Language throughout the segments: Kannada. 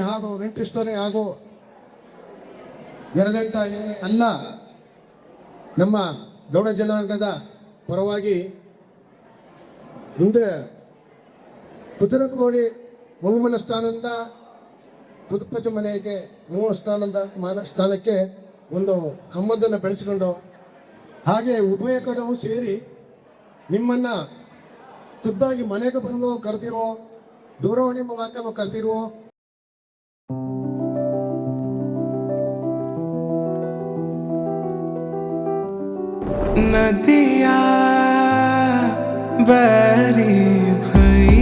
ಹಾಗೂ ನೆಂಟರಿಷ್ಟರೇ ಹಾಗೂ ನೆರೆದಂತ ಎಲ್ಲ ನಮ್ಮ ಗೌಡ ಜನಾಂಗದ ಪರವಾಗಿ ಮುಂದೆ ಕುದುರಕೋಡಿ ಮೊಮ್ಮನ ಸ್ಥಾನದಿಂದ ಕುದುಪಜ ಮನೆಗೆ ಸ್ಥಾನಕ್ಕೆ ಒಂದು ಸಂಬಂಧನ ಬೆಳೆಸಿಕೊಂಡು ಹಾಗೆ ಉಭಯ ಕಡೆಯೂ ಸೇರಿ ನಿಮ್ಮನ್ನ ಖುದ್ದಾಗಿ ಮನೆಗೆ ಬಂದು ಕರೆದಿರೋ ದೂರವಾಣಿ ಮೂಲಕ ಕರೆದಿರೋ नदिया बरी भई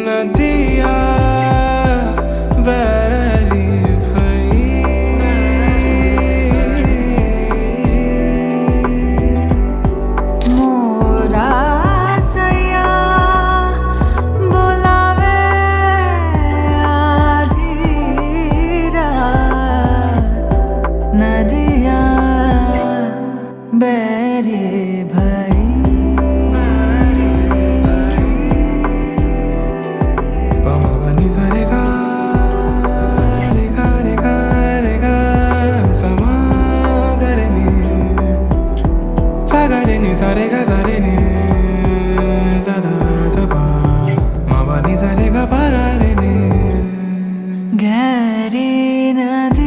नदिया बरी भई मोरा सया बोलावे नदिया बेरे भई पमा बनी सारे गा रे गा रे गा रे गा समा गरे नी पा गरे नी सारे गा सारे नी सदा सपा मा बनी सारे गा पा गरे नी गहरी नदी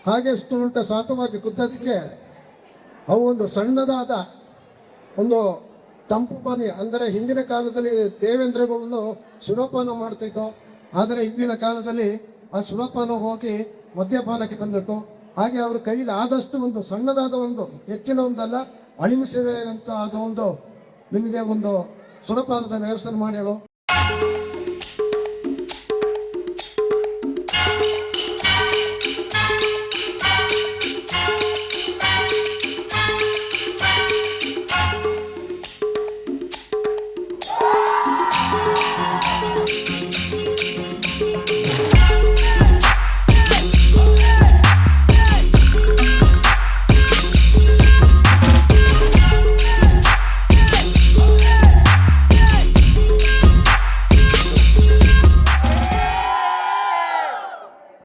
ಹಾಗೆ ಸ್ಟೂಡೆಂಟ್ ಸಾತವಾಗಿ ಕುದ್ದದಕ್ಕೆ ಅವು ಒಂದು ಸಣ್ಣದಾದ ಒಂದು ತಂಪು ಪಾನೀಯ ಅಂದರೆ ಹಿಂದಿನ ಕಾಲದಲ್ಲಿ ದೇವೇಂದ್ರಗಳನ್ನು ಸುರಪಾನ ಮಾಡ್ತಿದ್ದೋ, ಆದರೆ ಇಂದಿನ ಕಾಲದಲ್ಲಿ ಆ ಸುರಪಾನ ಹೋಗಿ ಮದ್ಯಪಾನಕ್ಕೆ ಬಂದಿತ್ತು. ಹಾಗೆ ಅವ್ರ ಕೈಲಿ ಆದಷ್ಟು ಒಂದು ಸಣ್ಣದಾದ ಒಂದು ಹೆಚ್ಚಿನ ಒಂದಲ್ಲ ಅಳಿಮೆ ಸೇವೆ ಅಂತ ಆದ ಒಂದು ನಿಮಗೆ ಒಂದು ಸುರಪಾನದ ವ್ಯವಸ್ಥೆ ಮಾಡ್ಯಾಳು.